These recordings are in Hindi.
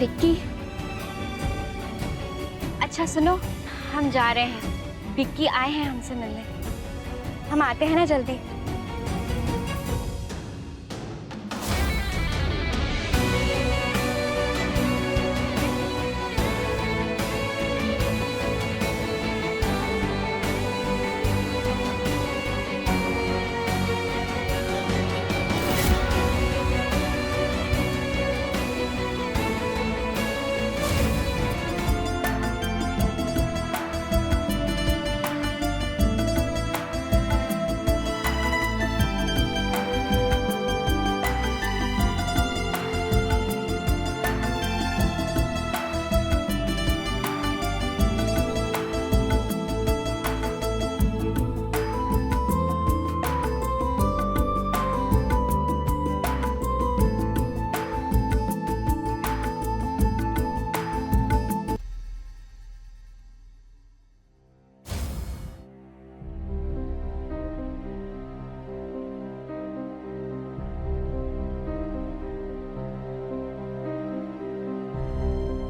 विक्की, अच्छा सुनो, हम जा रहे हैं। विक्की आए हैं हमसे मिलने, हम आते हैं ना जल्दी।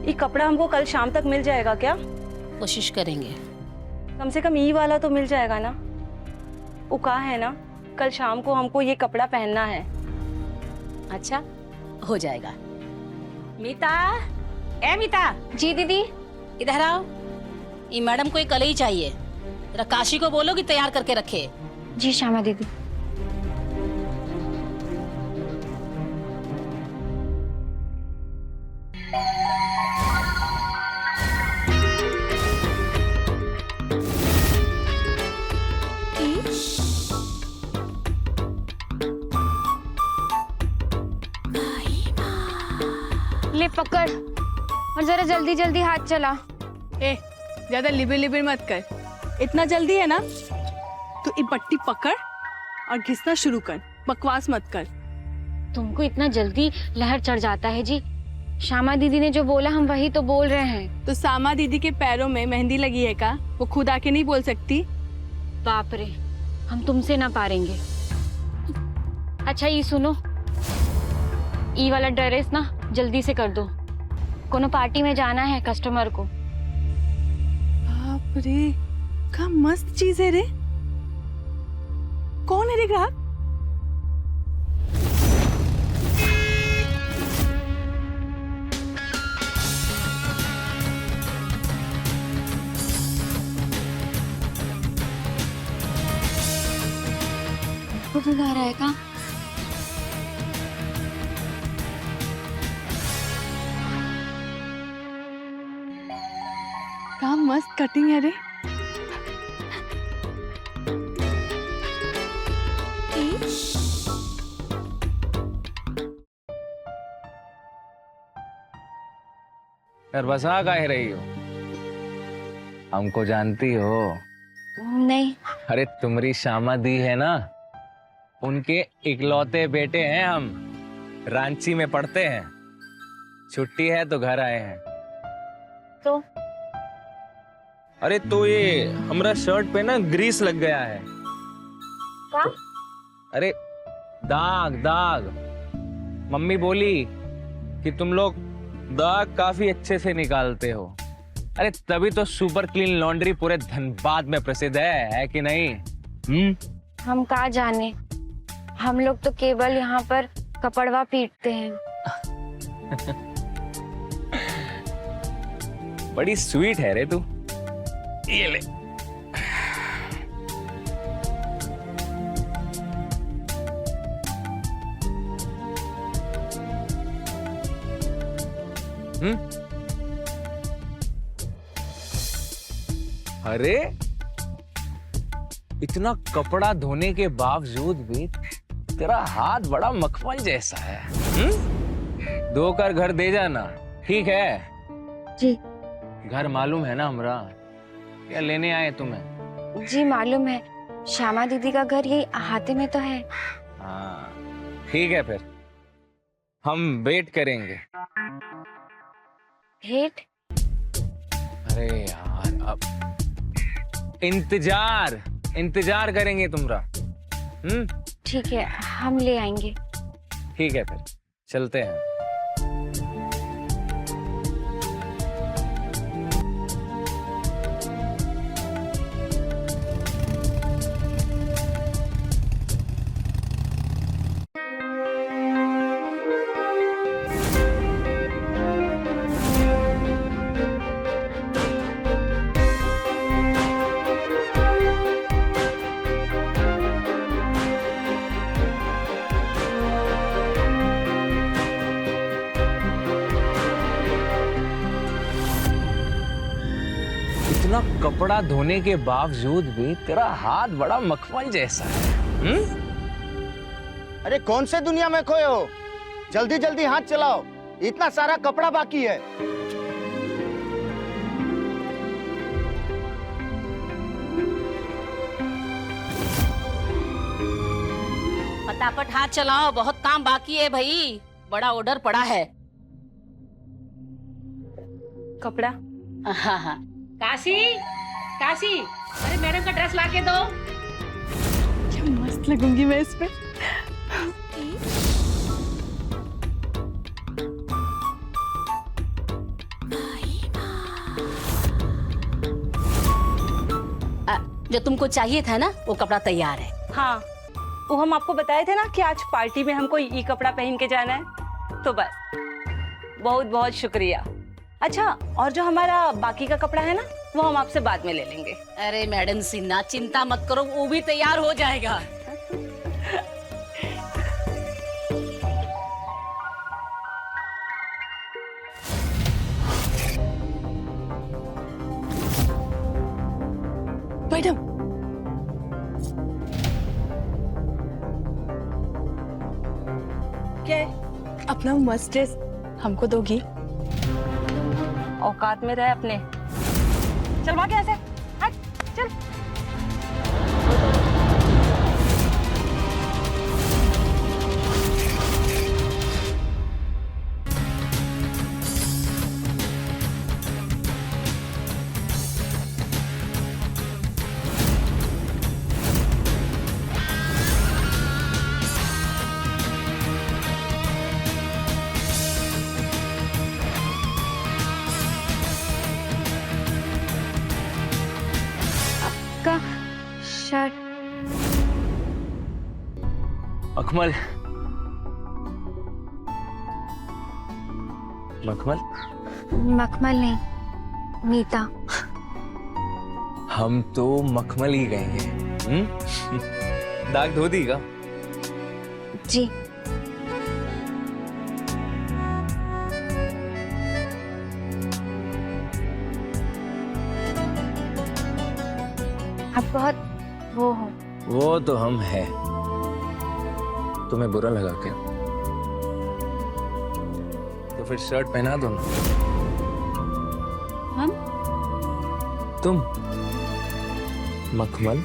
ये कपड़ा हमको कल शाम तक मिल जाएगा क्या? कोशिश करेंगे। कम से कम ई वाला तो मिल जाएगा ना? वो कहा है ना, कल शाम को हमको ये कपड़ा पहनना है। अच्छा, हो जाएगा। मीता, ए मीता, जी दीदी। इधर आओ। ये मैडम को ये कल ही चाहिए। जरा काशी को बोलो कि तैयार करके रखे। जी श्यामा दीदी। ले पकड़ और जरा जल्दी जल्दी हाथ चला। ए, ज्यादा लिबिर लिबिर मत कर। इतना जल्दी है ना तो ये पट्टी पकड़ और घिसना शुरू कर, बकवास मत कर। तुमको इतना जल्दी लहर चढ़ जाता है जी। श्यामा दीदी ने जो बोला हम वही तो बोल रहे हैं। तो सामा दीदी के पैरों में मेहंदी लगी है का? वो खुद आके नहीं बोल सकती? बाप रे, हम तुमसे ना पारेंगे। अच्छा ये सुनो, ई वाला ड्रेस ना जल्दी से कर दो, कोनो पार्टी में जाना है कस्टमर को। बाप रे, क्या मस्त चीज है रे। कौन है रे ग्राहक? खुद आ रहा है का? क्या मस्त कटिंग है रे। बसा कह रही हो? हमको जानती हो? नहीं। अरे तुम्हारी श्यामा दी है ना, उनके इकलौते बेटे हैं हम। रांची में पढ़ते हैं, छुट्टी है तो घर आए हैं। तो अरे तो ये हमारा शर्ट पे ना ग्रीस लग गया है। क्या? अरे दाग दाग। मम्मी बोली कि तुम लोग दाग काफी अच्छे से निकालते हो। अरे तभी तो सुपर क्लीन लॉन्ड्री पूरे धनबाद में प्रसिद्ध है कि नहीं? हम कहाँ जाने, हम लोग तो केवल यहाँ पर कपड़वा पीटते हैं। बड़ी स्वीट है रे तू। ये ले। अरे इतना कपड़ा धोने के बावजूद भी तेरा हाथ बड़ा मखमल जैसा है। धोकर घर दे जाना, ठीक है? जी। घर मालूम है ना हमरा? क्या लेने आए तुम्हें? जी मालूम है, श्यामा दीदी का घर यही अहाते में तो है। हाँ ठीक है, फिर हम वेट करेंगे। भेंट? अरे यार, अब इंतजार करेंगे तुम्हारा। ठीक है, हम ले आएंगे। ठीक है, फिर चलते हैं। इतना कपड़ा धोने के बावजूद भी तेरा हाथ बड़ा मखमल जैसा है। अरे कौन से दुनिया में खोए हो? जल्दी जल्दी हाथ चलाओ, इतना सारा कपड़ा बाकी है। फटाफट हाथ चलाओ, बहुत काम बाकी है भाई, बड़ा ऑर्डर पड़ा है। कपड़ा हाँ हाँ। काशी, काशी, अरे मैडम का ड्रेस लाके दो। क्या मस्त लगूंगी मैं इस पे। जो तुमको चाहिए था ना वो कपड़ा तैयार है। हाँ, वो हम आपको बताए थे ना कि आज पार्टी में हमको ये कपड़ा पहन के जाना है, तो बस बहुत बहुत शुक्रिया। अच्छा, और जो हमारा बाकी का कपड़ा है ना, वो हम आपसे बाद में ले लेंगे। अरे मैडम सिन्हा, चिंता मत करो, वो भी तैयार हो जाएगा। मैडम, क्या है? अपना मस्त ड्रेस हमको दोगी? औकात में रहे अपने। चल वहाँ कैसे? हट, चल। का शर्ट मखमल, मखमल, मखमल नहीं, मीता। हम तो मखमल ही कहेंगे। दाग धो दी का? जी। आप बहुत वो हो। वो तो हम है। तुम्हें बुरा लगा क्या? तो फिर शर्ट पहना दो ना। हम? तुम मखमल।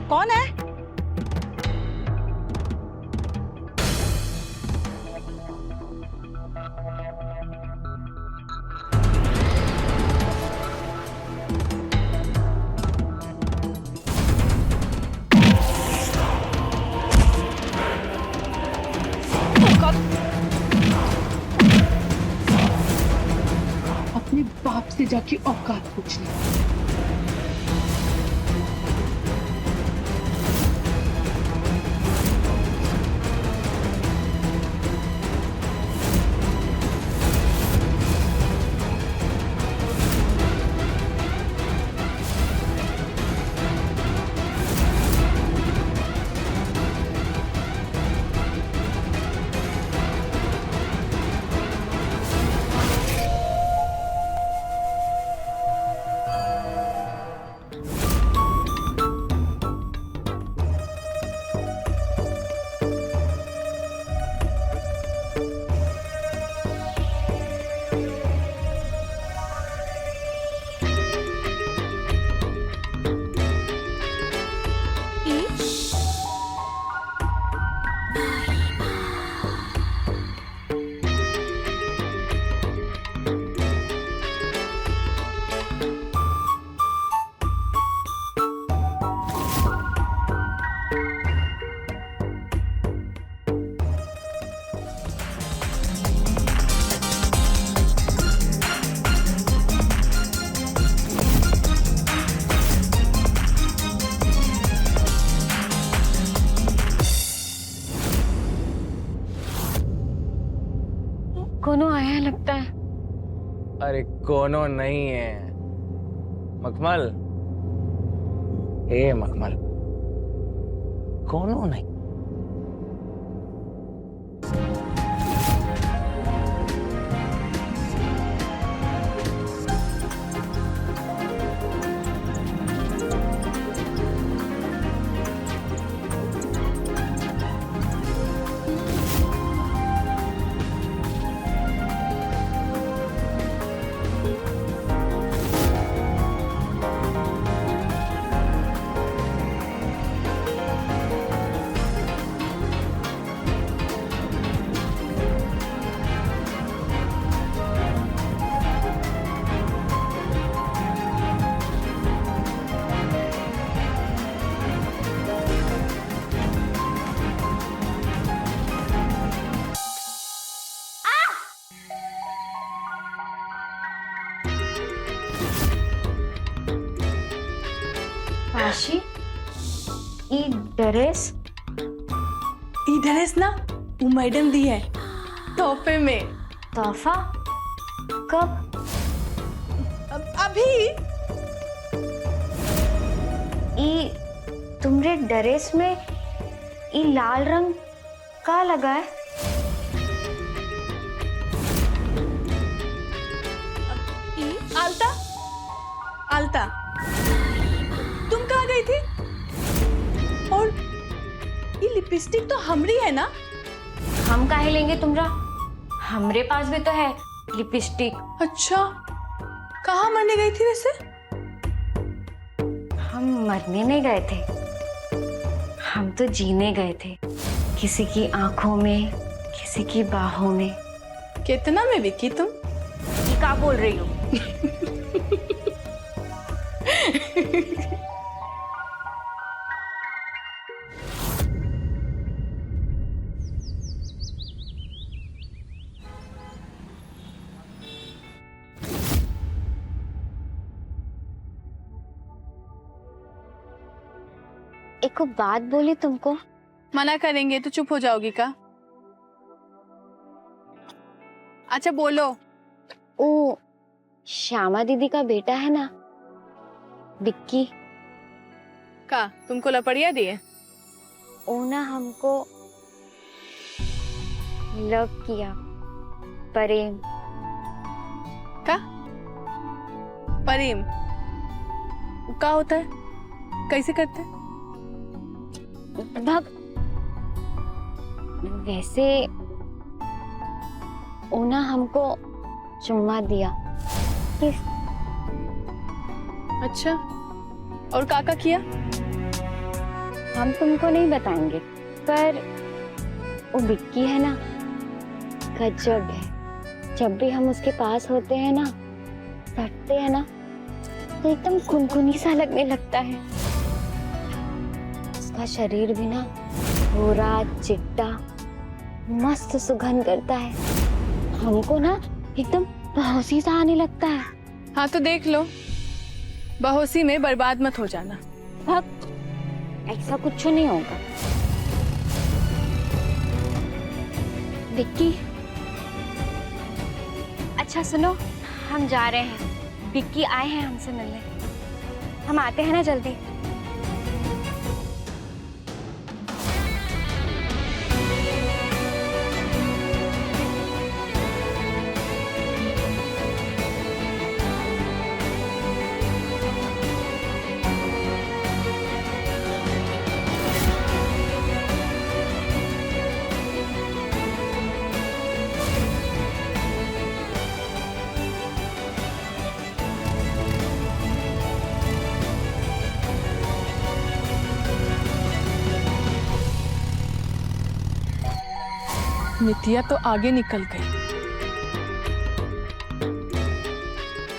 कौन है? अपने बाप से जाके औकात पूछनी। कोनो आया लगता है। अरे कोनो नहीं है मखमल, ए मखमल, कोनो नहीं। काशी, ये ड्रेस ई ड्रेस ना वो मैडम दी है तोहफे में। तोहफा कब? अभी ई तुमरे ड्रेस में ई लाल रंग का लगा है? आलता, आलता तुम कहाँ गई थी? और ये लिपस्टिक तो हमरी है ना? हम काहे लेंगे तुमरा? हमरे पास भी तो है लिपस्टिक। अच्छा, कहाँ मरने गई थी वैसे? हम मरने नहीं गए थे, हम तो जीने गए थे। किसी की आंखों में, किसी की बाहों में। कितना में बिकी तुम? ये क्या बोल रही हो? एक बात बोली तुमको? मना करेंगे तो चुप हो जाओगी का? अच्छा बोलो। ओ श्यामा दीदी का बेटा है ना, बिक्की, का तुमको लपड़िया दिए? वो ना हमको लव किया, प्रेम। का प्रेम का होता है? कैसे करते हैं? भग वैसे वो ना हमको चुम्मा दिया। किस? अच्छा, और काका किया? हम तुमको नहीं बताएंगे, पर वो बिक्की है ना, गजब है। जब भी हम उसके पास होते हैं ना, सटते हैं ना, तो एकदम खुनखुनी सा लगने लगता है। उसका शरीर भी ना भूरा चिट्टा मस्त सुगंध करता है। हमको ना एकदम बेहोशी सा आने लगता है। हाँ तो देख लो, बेहोशी में बर्बाद मत हो जाना। भक्त, ऐसा कुछ नहीं होगा। विक्की, अच्छा सुनो, हम जा रहे हैं। विक्की आए हैं हमसे मिलने, हम आते हैं ना जल्दी। नितिया तो आगे निकल गई।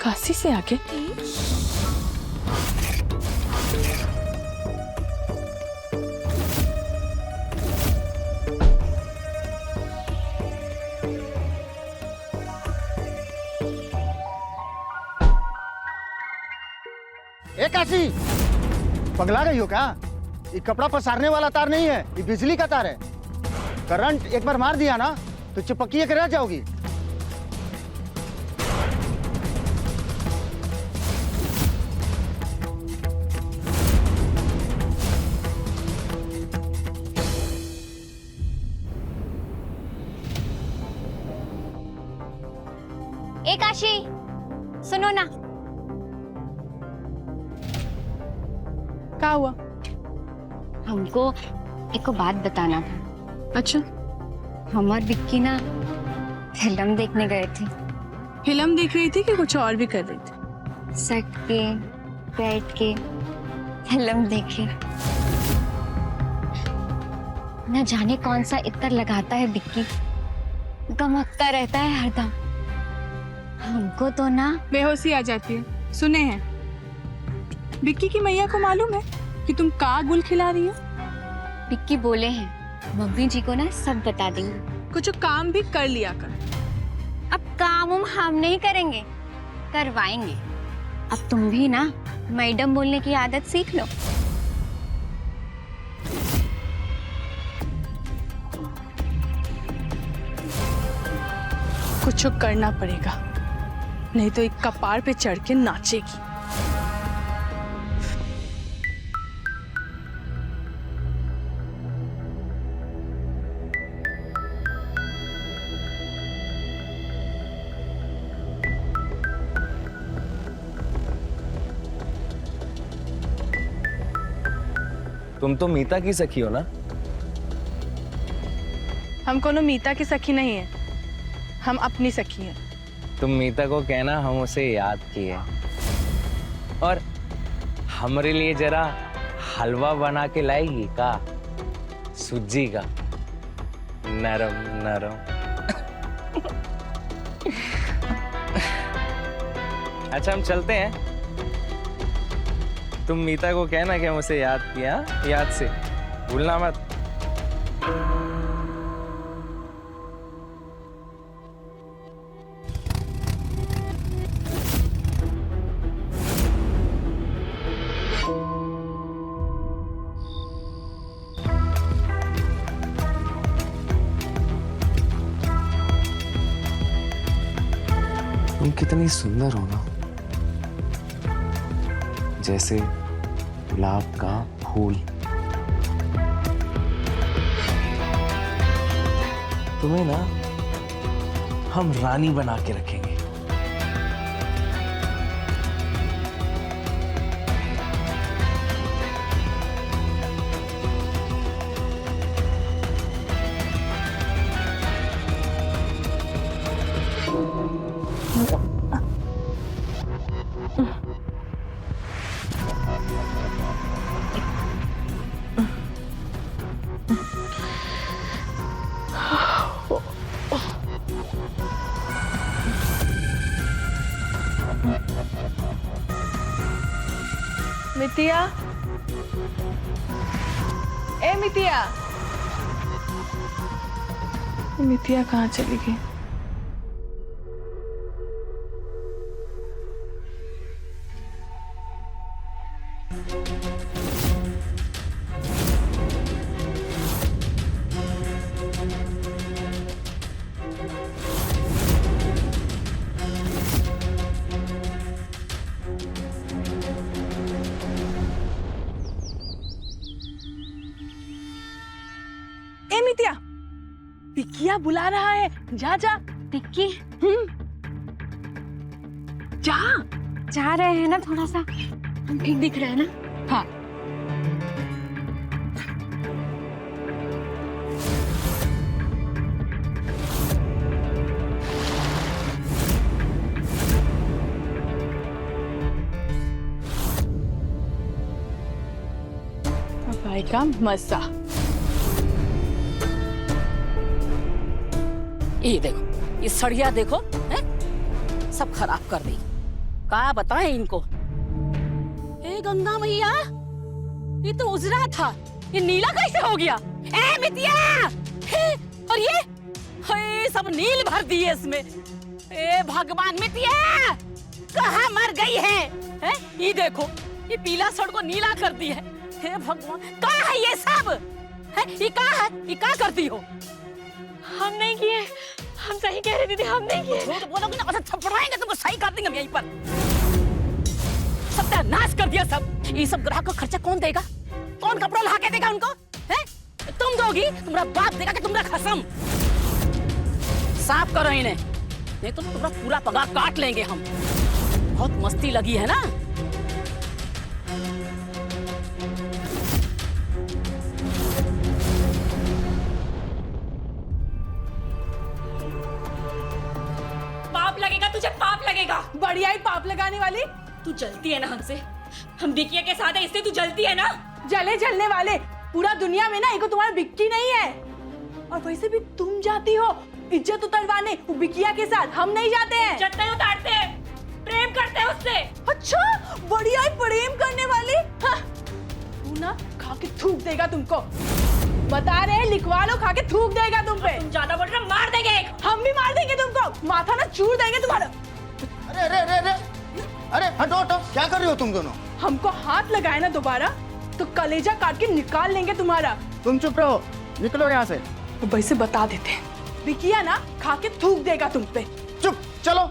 काशी से आगे? ए काशी, पगला गई हो क्या? ये कपड़ा पसारने वाला तार नहीं है, ये बिजली का तार है। करंट एक बार मार दिया ना तो चिपकिए के रह जाओगी। ए काशी, सुनो ना। क्या हुआ? हमको एक बात बताना था। अच्छा, हम और विक्की ना फिल्म देखने गए थे। फिल्म देख रही थी कि कुछ और भी कर रही थी? सट के बैठ के फिल्म देखे। न जाने कौन सा इत्र लगाता है विक्की, गमकता रहता है हरदम। हमको तो ना बेहोशी आ जाती है। सुने हैं, विक्की की मैया को मालूम है कि तुम का गुल खिला रही हो? विक्की बोले हैं मम्मी जी को ना सब बता देंगे। कुछ काम भी कर लिया कर। अब काम हम नहीं करेंगे, करवाएंगे। अब तुम भी ना मैडम बोलने की आदत सीख लो। कुछ करना पड़ेगा, नहीं तो एक कपार पे चढ़ के नाचेगी। तुम तो मीता की सखी हो ना? हम कोनो मीता की सखी नहीं है, हम अपनी सखी हैं। तुम मीता को कहना हम उसे याद किए, और हमारे लिए जरा हलवा बना के लाएगी का? सूजी का, नरम नरम। अच्छा, हम चलते हैं। तुम मीता को कहना कि हम उसे याद किया, याद से भूलना मत। तुम कितनी सुंदर हो ना, जैसे गुलाब का फूल। तुम्हें ना हम रानी बना के रखेंगे। मितिया, ए मितिया, मितिया कहाँ चली गई? ए मितिया, विक्किया बुला रहा है, जा जा। विक्की जा। जा रहे हैं ना, थोड़ा सा हम ठीक दिख रहे हैं ना? हाँ, अब आएगा मजा। ये देखो, ये सड़िया देखो, है? सब खराब कर दी। क्या बताएं इनको? ए गंगा मैया, ये तो उजरा था, ये नीला कैसे हो गया? ए मितिया, और ये सब नील भर दिए इसमें। ए भगवान, मितिया कहाँ मर गई है? ये देखो, ये पीला सड़ को नीला कर दी है। हे भगवान, कहाँ है ये सब? ये कहाँ है? ये क्या करती हो? हम नहीं किए, हम सही कह रहे दीदी, हम नहीं किए। झूठ बोलोगे ना, अच्छा थपड़ाएंगे तुमको, सही कर देंगे हम यहीं पर। सत्यानाश कर दिया सब। ये सब ग्राहक का खर्चा कौन देगा? कौन कपड़ा ला के देगा उनको? हैं? तुम दोगी? तुम्हारा बाप देगा कि तुम्हारा खसम? साफ करो इन्हें, नहीं तो तुम्हारा पूरा पगार काट लेंगे हम। बहुत मस्ती लगी है ना। पाप लगेगा तुझे, पाप लगेगा। बढ़िया ही पाप लगाने वाली। तू जलती है ना हमसे, हम बिकिया के साथ है इसलिए तू जलती है ना। जले जलने वाले पूरा दुनिया में ना एक तुम्हारा बिक्की नहीं है। और वैसे भी तुम जाती हो इज्जत उतरवाने वो बिकिया के साथ, हम नहीं जाते हैं। इज्जत नहीं उतारते, प्रेम करते हैं उससे। अच्छा, बढ़िया ही प्रेम करने वाली। हाँ, तू ना खा के थूक देगा तुमको। बता रहे हैं, लिखवा लो, खा के थूक देगा तुम पे। तुम ज्यादा बोल रहे हो, मार देंगे। हम भी मार देंगे तुमको, माथा ना चूर देंगे तुम्हारा। अरे अरे अरे अरे अरे हटो हटो, क्या कर रही हो तुम दोनों? हमको हाथ लगाए ना दोबारा तो कलेजा काट के निकाल लेंगे तुम्हारा। तुम चुप रहो, निकलो यहाँ से। तो वैसे बता देते हैं, बिकिया ना खा के थूक देगा तुम पे। चुप, चलो।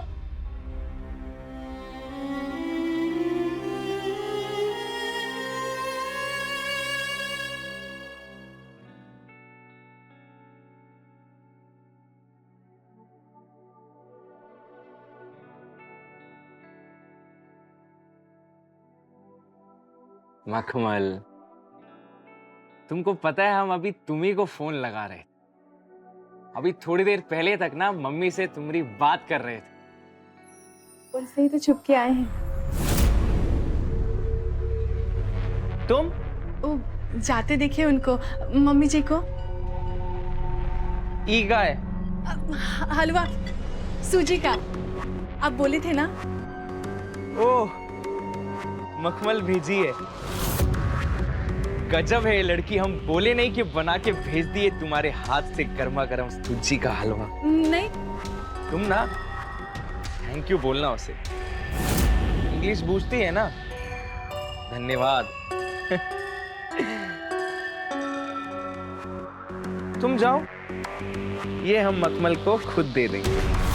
मखमल, तुमको पता है हम अभी तुम्ही को फोन लगा रहे थे। अभी थोड़ी देर पहले तक ना मम्मी से तुम्हारी बात कर रहे थे। उनसे ही तो छुप के आए हैं। तुम ओ, जाते देखे उनको, मम्मी जी को। ई का है? हलवा सूजी का, आप बोले थे ना। ओह, मखमल भेजी है। गजब है ये लड़की, हम बोले नहीं कि बना के भेज दिए तुम्हारे हाथ से गर्मा गर्म सूजी का हलवा। नहीं, तुम ना थैंक यू बोलना उसे। इंग्लिश बूझती है ना। धन्यवाद। तुम जाओ, ये हम मखमल को खुद दे देंगे।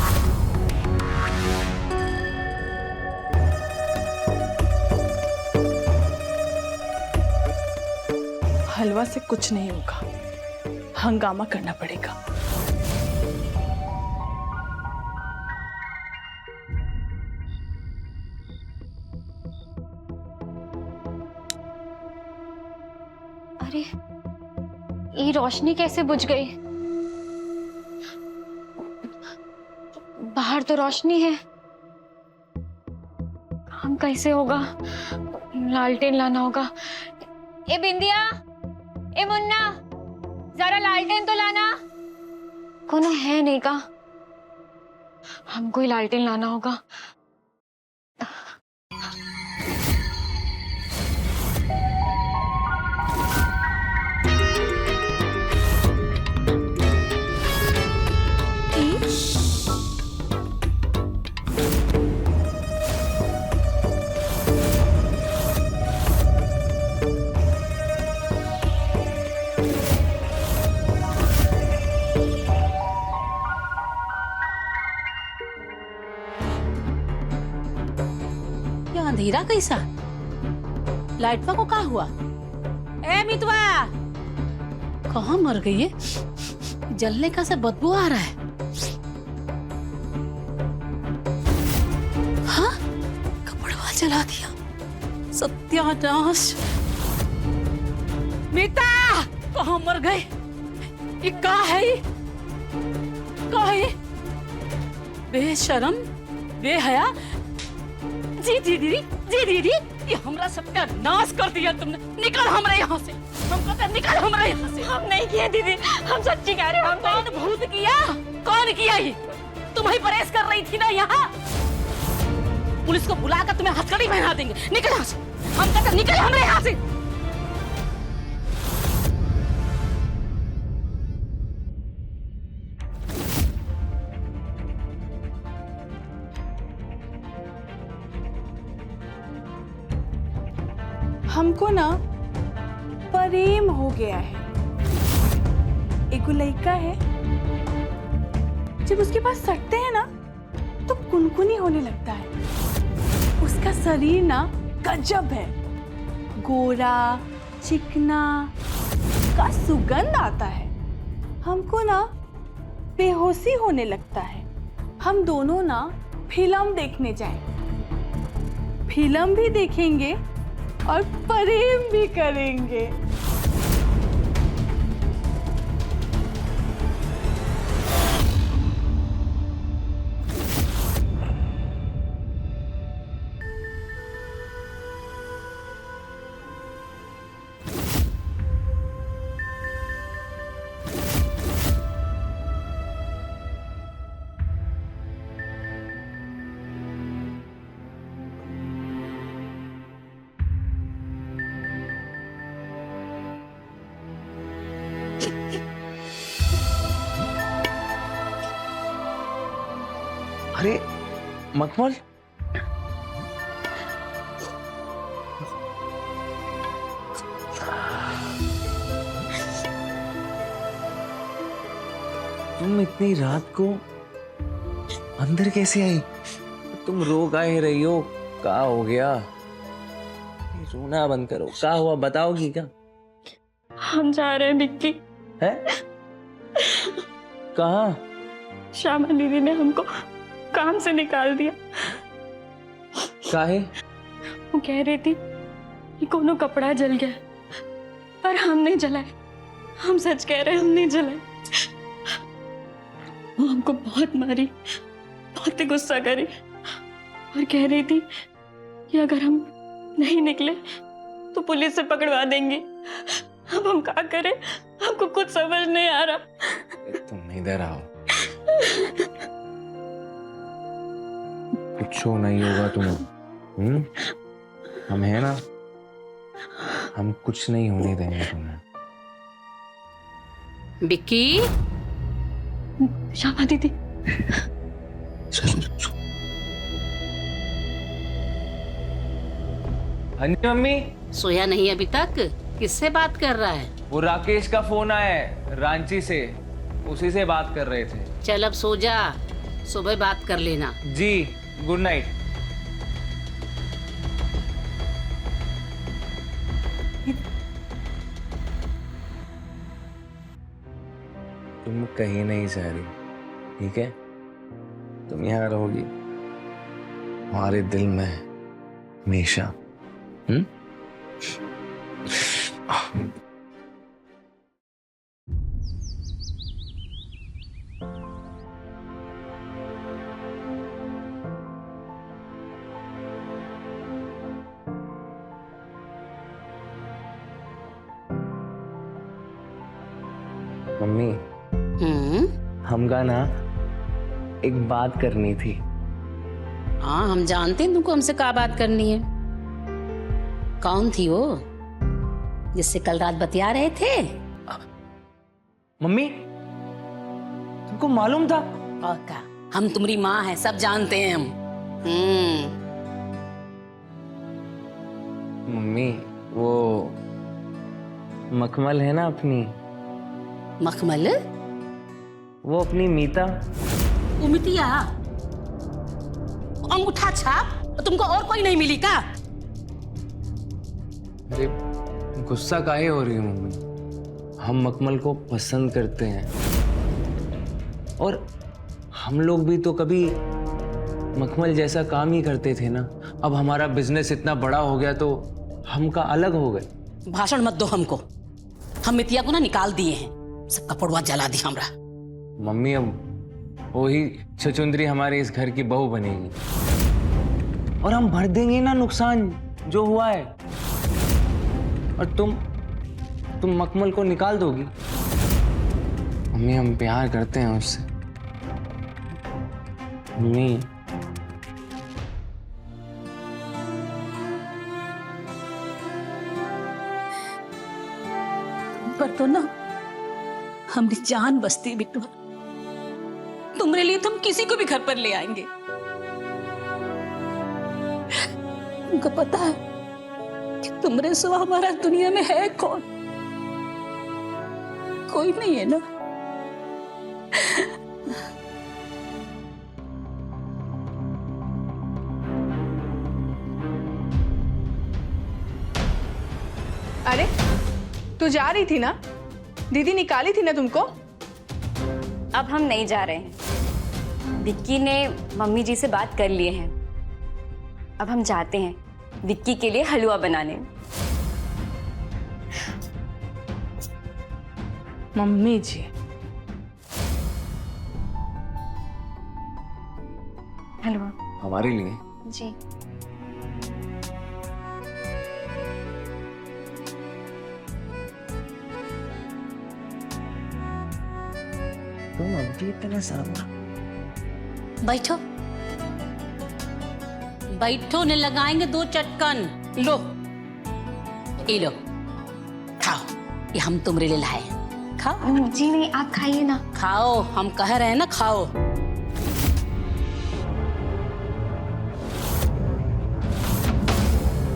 हलवा से कुछ नहीं होगा, हंगामा करना पड़ेगा। अरे, ये रोशनी कैसे बुझ गई? बाहर तो रोशनी है, हम कैसे होगा? लालटेन लाना होगा। ए बिंदिया, ए मुन्ना, जरा लालटेन तो लाना। कोनो है नहीं का? हमको ही लालटेन लाना होगा। अंधेरा कैसा? लाइटवा को क्या हुआ? ए मितवा, कहाँ मर गई है? जलने का से बदबू आ रहा है। हाँ, कपड़वा जला दिया। सत्यानाश। मीता, कहाँ मर गए? ये क्या है? क्या है? बेशरम, बेहया। जी दीदी, जी दीदी, ये हमरा सबका नाश कर दिया तुमने। निकल हमरे यहाँ से। हम कहते हैं निकल हमरे यहाँ से। हम नहीं किया दीदी, हम सच्ची कह रहे हैं। हम कौन भूत किया? कौन किया ये? तुम ही परेश कर रही थी ना यहाँ। पुलिस को बुलाकर तुम्हें हथकड़ी पहना देंगे। निकल यहाँ से। हम कहते हैं निकल हमरे यहाँ से। हमको ना प्रेम हो गया है। एक लड़का है, जब उसके पास सटते हैं ना तो कुनकुनी होने लगता है। उसका शरीर ना गजब है, गोरा चिकना, का सुगंध आता है। हमको ना बेहोशी होने लगता है। हम दोनों ना फिल्म देखने जाएं। फिल्म भी देखेंगे और प्रेम भी करेंगे। अरे मखमल, तुम इतनी रात को अंदर कैसे आई? तुम रो काहे रही हो? क्या हो गया? ये रोना बंद करो। क्या हुआ बताओगी क्या? हम जा रहे हैं बिक्की। है? कहाँ? श्यामा दीदी ने हमको काम से निकाल दिया। काहे? वो कह रही थी कि कोनो कपड़ा जल गया, पर हम नहीं जलाए। हम सच कह रहे हैं, हम नहीं जलाए। वो हमको बहुत मारी, बहुत ही गुस्सा करी और कह रही थी कि अगर हम नहीं निकले तो पुलिस से पकड़वा देंगे। अब हम क्या करें? हमको कुछ समझ नहीं आ रहा। तुम इधर आओ। कुछ नहीं होगा तुम्हें। हम है ना, हम कुछ नहीं होने देंगे तुम्हें। बिक्की, श्यामा दीदी, हाँ जी मम्मी। सोया नहीं अभी तक? किससे बात कर रहा है? वो राकेश का फोन आया है रांची से, उसी से बात कर रहे थे। चल अब सो जा, सुबह बात कर लेना। जी, गुड नाइट। तुम कहीं नहीं जा रही, ठीक है? तुम यहाँ रहोगी हमारे दिल में हमेशा। मम्मी, हमका ना एक बात करनी थी। हाँ, हम जानते हैं तुमको हमसे क्या बात करनी है। कौन थी वो जिससे कल रात बतिया रहे थे? मम्मी, तुमको मालूम था? और क्या, हम तुम्हारी माँ हैं, सब जानते हैं हम। मम्मी, वो मखमल है ना अपनी, मखमल? वो अपनी मीता। उमितिया? अंगूठा छाप? तुमको और कोई नहीं मिली का? अरे गुस्सा काहे हो रही हो मम्मी? हम मखमल को पसंद करते हैं और हम लोग भी तो कभी मखमल जैसा काम ही करते थे ना। अब हमारा बिजनेस इतना बड़ा हो गया तो हम का अलग हो गए। भाषण मत दो हमको। हम मितिया को ना निकाल दिए हैं, सब कपड़वा जला दी हमरा। मम्मी, अब वही छचुंदरी हमारे इस घर की बहू बनेगी और हम भर देंगे ना नुकसान जो हुआ है। और तुम मखमल को निकाल दोगी। मम्मी, हम प्यार करते हैं उससे। मम्मी, पर तो ना हमारी जान बसती बिट्टू। तुम्हारे लिए तो हम किसी को भी घर पर ले आएंगे। तुमको पता है कि तुम्हारे सिवा हमारा दुनिया में है कौन? कोई नहीं है ना। अरे तू जा रही थी ना? दीदी निकाली थी ना तुमको? अब हम नहीं जा रहे हैं। विक्की ने मम्मी जी से बात कर लिए हैं। अब हम जाते हैं विक्की के लिए हलवा बनाने। मम्मी जी, हलवा हमारे लिए? जी। तुम अभी इतना सारा बैठो बैठो, ने लगाएंगे 2 चटकन। लो ये लो, खाओ, ये हम तुमरे लिए लाए हैं। खाओ। जी नहीं, आप खाइए ना। खाओ, हम कह रहे हैं ना, खाओ।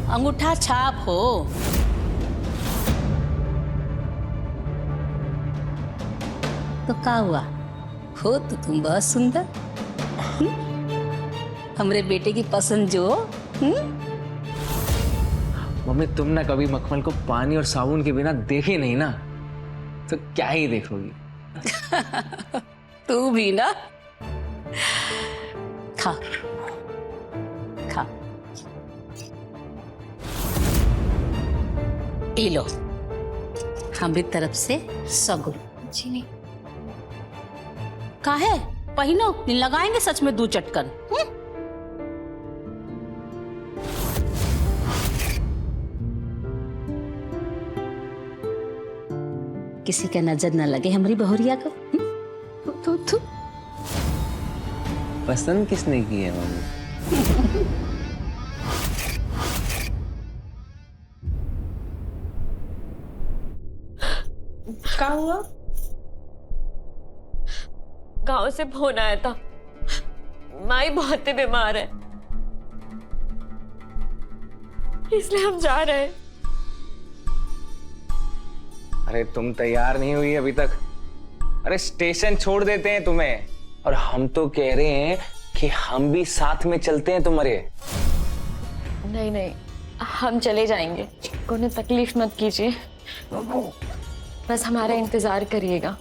अंगूठा छाप हो। तो क्या हुआ, हो तो तुम बहुत सुंदर। हमरे बेटे की पसंद जो। मम्मी, तुम ना कभी मखमल को पानी और साबुन के बिना देखे नहीं ना, तो क्या ही देखोगी। तू भी ना। खा खा, ये लो हमारी तरफ से सगुन। जी नहीं। काहे पहिनो, नहीं लगाएंगे सच में 2 चटकन। किसी का नजर न लगे हमारी बहुरिया को। तू पसंद किसने की है मम्मी? क्या हुआ? गांव से फोन आया था, माई बहुत ही बीमार है, इसलिए हम जा रहे हैं। अरे तुम तैयार नहीं हुई अभी तक? अरे स्टेशन छोड़ देते हैं तुम्हें, और हम तो कह रहे हैं कि हम भी साथ में चलते हैं तुम्हारे। नहीं नहीं, हम चले जाएंगे, कोई तकलीफ मत कीजिए, बस हमारा इंतजार करिएगा।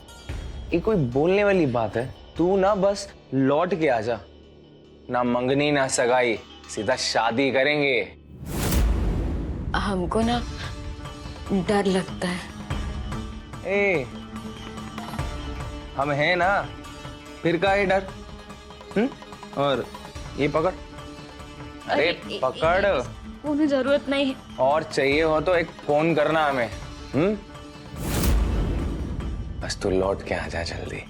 ये कोई बोलने वाली बात है? तू ना बस लौट के आ जा, ना मंगनी ना सगाई, सीधा शादी करेंगे। हमको ना डर लगता है। ए, हम हैं ना, फिर का है डर? और ये पकड़, अरे पकड़। उन्हें जरूरत नहीं है। और चाहिए हो तो एक फोन करना हमें। बस तू लौट के आ जा जल्दी।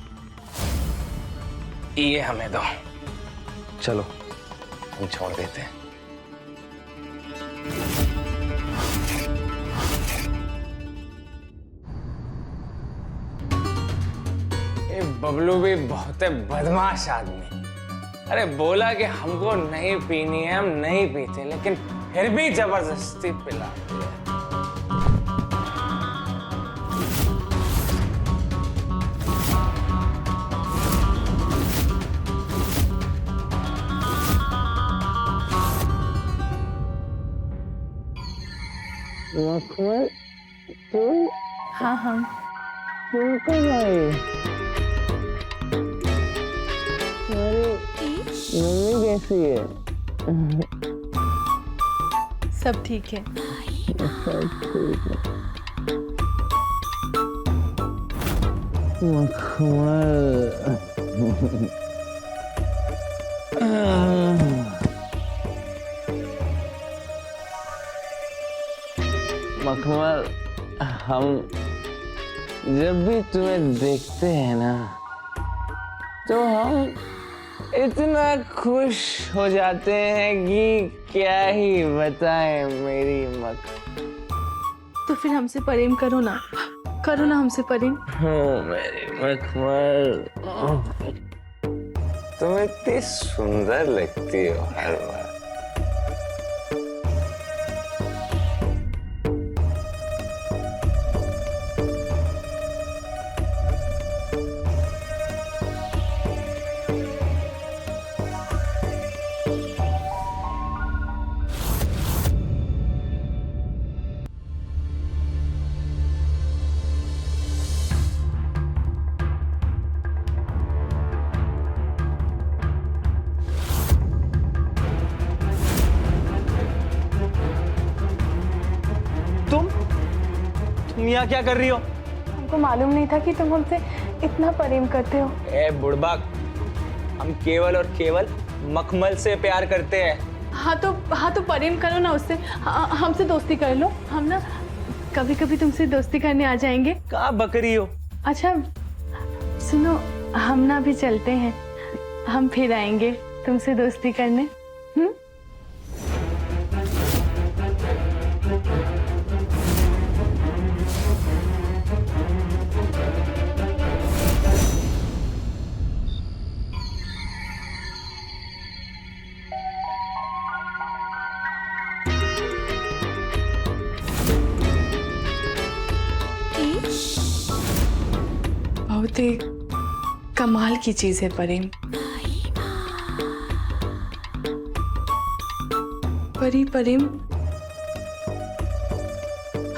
ये हमें दो, चलो हम छोड़ देते हैं। ये बबलू भी बहुत बदमाश आदमी। अरे बोला कि हमको नहीं पीनी है, हम नहीं पीते, लेकिन फिर भी जबरदस्ती पिला दिया। हाँ हाँ, मम्मी कैसी है? सब ठीक है। मखमल, हम जब भी तुम्हें देखते हैं ना, तो हम इतना खुश हो जाते हैं कि क्या ही बताएं मेरी मख। तो फिर हमसे प्रेम करो ना, करो ना हमसे प्रेम। हो मेरी मखमल, तुम इतनी सुंदर लगती हो हर बार। तुम यहाँ क्या कर रही हो? हमको मालूम नहीं था कि तुम हमसे इतना प्रेम करते हो। ए बुड़बक, हम केवल और केवल मखमल से प्यार करते हैं। हाँ तो प्रेम करो ना उससे, हमसे दोस्ती कर लो। हम ना कभी कभी तुमसे दोस्ती करने आ जाएंगे। कहाँ बकरी हो? अच्छा सुनो, हम ना भी चलते हैं, हम फिर आएंगे तुमसे दोस्ती करने। बहुत ही कमाल की चीज है प्रेम। परी प्रेम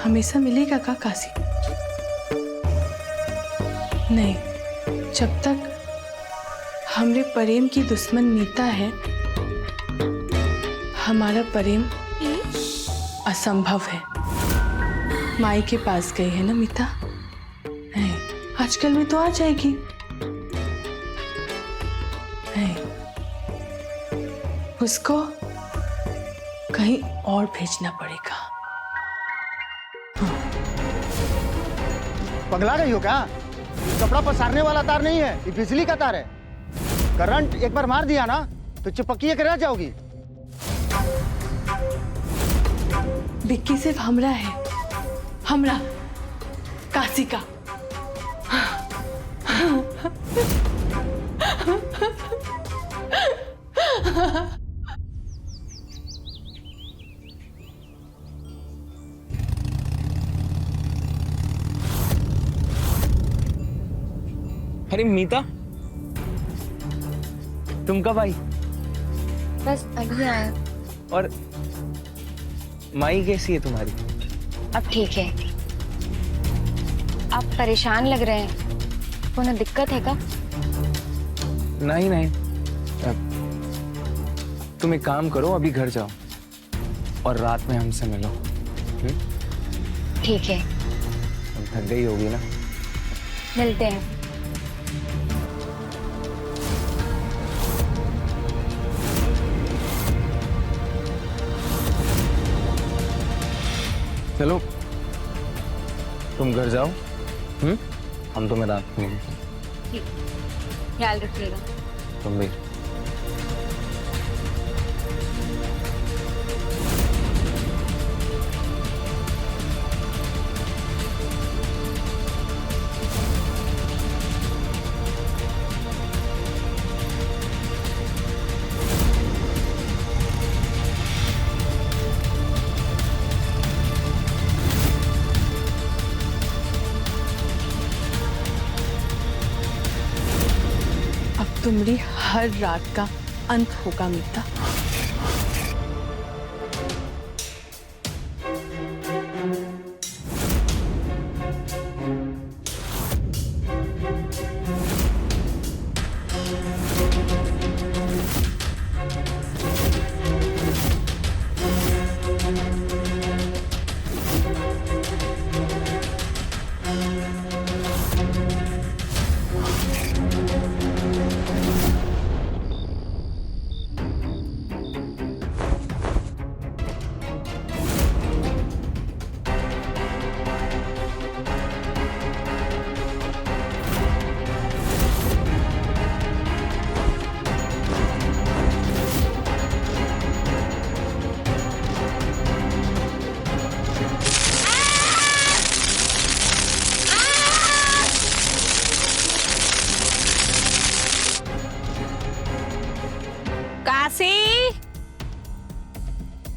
हमेशा मिलेगा का काशी? नहीं, जब तक हमरे प्रेम की दुश्मन मीता है, हमारा प्रेम असंभव है। माई के पास गई है ना मीता? नहीं, आजकल में तो आ जाएगी। नहीं, उसको कहीं और भेजना पड़ेगा। पगला गई हो क्या? ये कपड़ा पसारने वाला तार नहीं है, ये बिजली का तार है। करंट एक बार मार दिया ना तो चिपकिए के रह जाओगी। बिक्की सिर्फ हमरा है, हमरा काशी का। अरे मीता, तुम कब आई? बस अभी आया। और माई कैसी है तुम्हारी? अब ठीक है। आप परेशान लग रहे हैं, कोई दिक्कत है का? नहीं नहीं, तुम एक काम करो, अभी घर जाओ और रात में हमसे मिलो। ठीक है, तुम थक गई होगी ना? मिलते हैं। चलो तुम घर जाओ, हम तुम्हें रात में मिलते हैं। ठीक, ख्याल रखिएगा। तुम भी। तुम्हारी हर रात का अंत होगा मीता।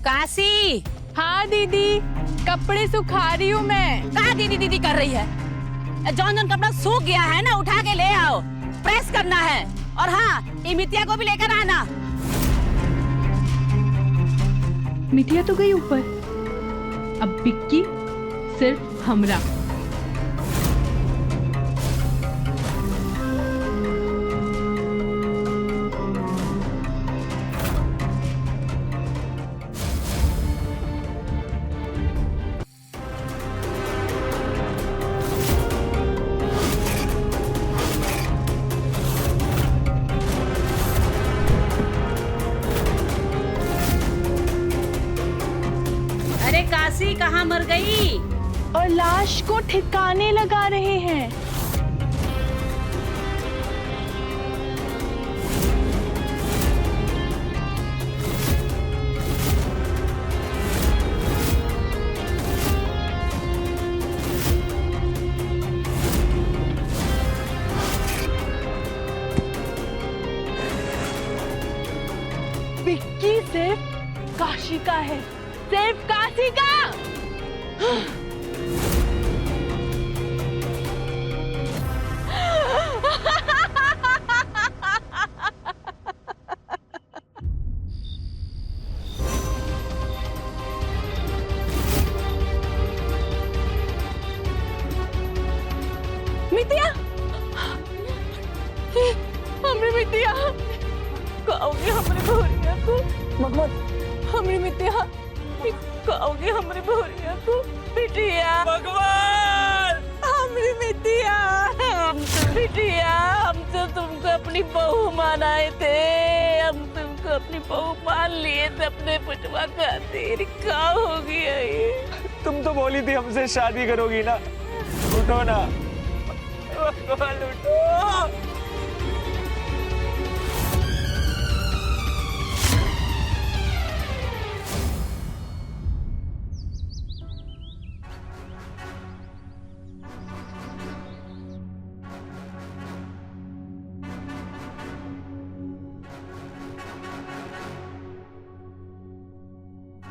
काशी। हाँ दीदी, कपड़े सुखा रही हूँ मैं। कहाँ दीदी दीदी कर रही है? जौन जौन कपड़ा सूख गया है ना, उठा के ले आओ, प्रेस करना है। और हाँ, ये मितिया को भी लेकर आना। मितिया तो गई ऊपर, अब बिक्की सिर्फ हमरा। कहाँ मर गई? और लाश को ठिकाने लगा रहे हैं। विक्की सिर्फ काशी का है, सिर्फ काशी का। मितिया, हमरे मितिया, कहोगे हमरे भोरिया को? भगवान, हमरे मितिया, कहोगे हमरे भोरिया को? बिटिया, भगवान, हमरे मितिया, बिटिया, हम तो तुमको अपनी बहू मानाए थे, हम तुमको अपनी बहू मान लिए थे अपने पुटवा खातिर। क्या हो गया ये? तुम तो बोली थी हमसे शादी करोगी ना, उठो ना भगवान, उठो।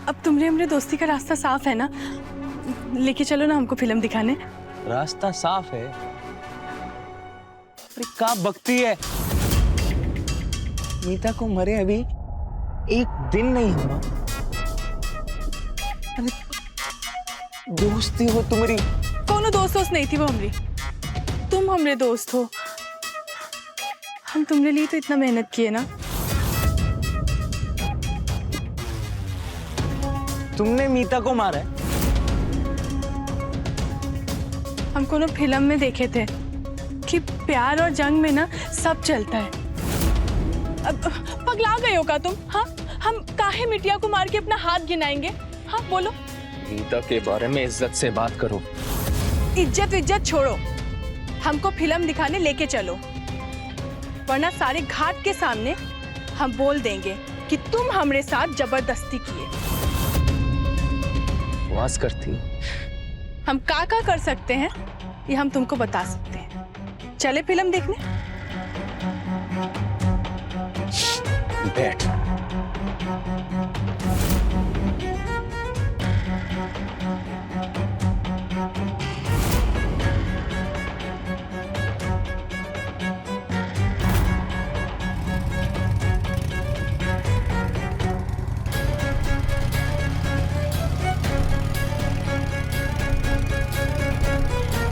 अब तुमरे हमरे दोस्ती का रास्ता साफ है ना? लेके चलो ना हमको फिल्म दिखाने। रास्ता साफ है? अरे क्या बकती है, मीता को मरे अभी एक दिन नहीं हुआ। अरे दोस्ती हो तुम्हारी? कोनो दोस्त नहीं थी वो हमरी, तुम हमरे दोस्त हो। हम तुमरे लिए तो इतना मेहनत किए ना। तुमने मीता को मारा है? हम कोनो फिल्म में देखे थे कि प्यार और जंग में ना सब चलता है। अब पगला गए हो का तुम? हाँ, हम काहे मिटिया को मार के अपना हाथ गिनाएंगे? हाँ बोलो। मीता के बारे में इज्जत से बात करो। इज्जत छोड़ो, हमको फिल्म दिखाने लेके चलो, वरना सारे घाट के सामने हम बोल देंगे कि तुम हमरे साथ जबरदस्ती किए। वास करती हम का कर सकते हैं ये हम तुमको बता सकते हैं। चले फिल्म देखने? बैठ।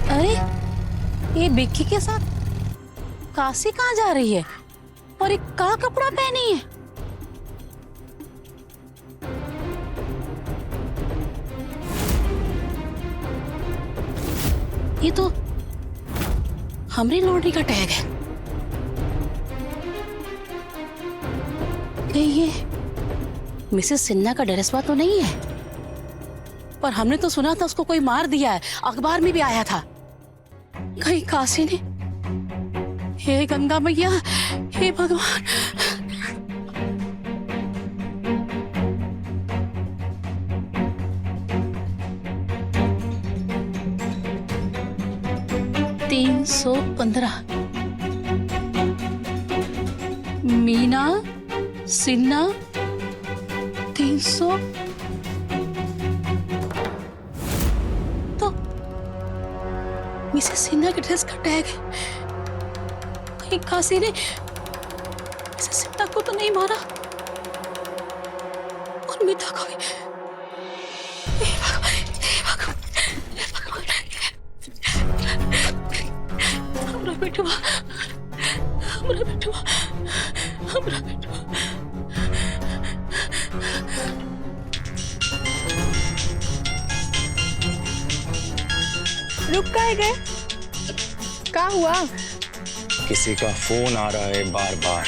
अरे ये बिक्की के साथ काशी कहाँ जा रही है और एक का कपड़ा पहनी है? ये तो हमरी लॉन्ड्री का टैग है। कहीं ये मिसेस सिन्हा का ड्रेसवा तो नहीं है? पर हमने तो सुना था उसको कोई मार दिया है, अखबार में भी आया था। कहीं काशी ने? हे गंगा मैया, हे भगवान। तीन 315 मीना सिन्हा 300 तो मिसेस सिन्हा के ड्रेस का टैग है। कहीं काशी ने मिसेस सिन्हा को तो नहीं मारा और मीता को भी। हे भगवान, हे भगवान, हे भगवान। हमरा बेटवा, हमरा बेटवा, हमरा बेटवा। रुक काहे गए? क्या हुआ? किसी का फोन आ रहा है बार बार।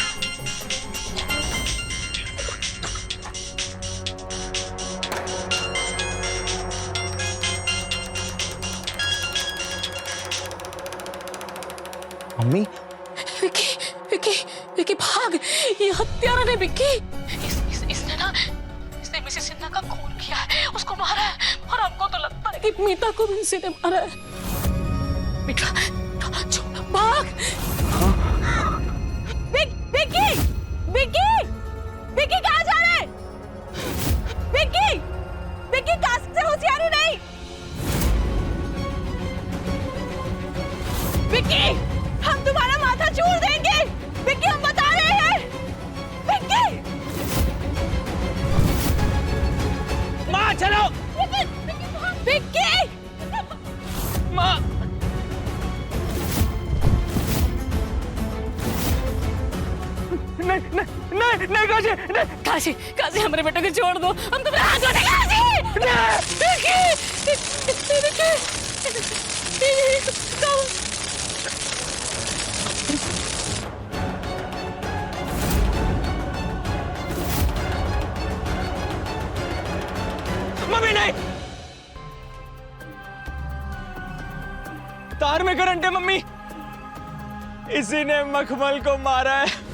मम्मी विक्की विक्की विक्की भाग, ये हत्यारा ने विक्की, इसने मिसेस सिन्हा का खून किया है, उसको मारा है, और हमको तो लगता है कि मीता को भी इसी ने मारा है। बेटा छोड़, भाग। विक्की विक्की विक्की कहाँ जा रहे हैं? विक्की विक्की कास्ट से होशियारी नहीं। विक्की हम तुम्हारा माथा चूर देंगे, विक्की हम बता रहे हैं। विक्की माँ चलो। विक्की माँ नहीं काशी, काशी काशी हमारे बेटे को छोड़ दो, हम तुम्हें हाथ जोड़े। काशी मम्मी नहीं, तार में करंट है मम्मी, इसी ने मखमल को मारा है।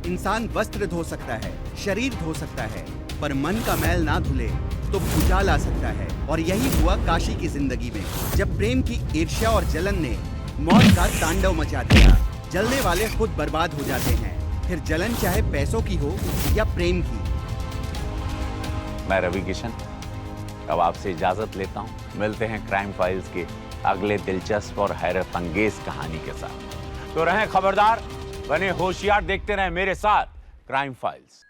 इंसान वस्त्र धो सकता है, शरीर धो सकता है, पर मन का मैल ना धुले तो भूचाल आ सकता है। और यही हुआ काशी की जिंदगी में, जब प्रेम की ईर्ष्या और जलन ने मौत का तांडव मचा दिया। जलने वाले खुद बर्बाद हो जाते हैं, फिर जलन चाहे पैसों की हो या प्रेम की। मैं रवि किशन अब आपसे इजाजत लेता हूँ। मिलते हैं क्राइम फाइल्स के अगले दिलचस्प और हैरत अंगेज कहानी के साथ। तो रहें खबरदार, बने होशियार, देखते रहें मेरे साथ क्राइम फाइल्स।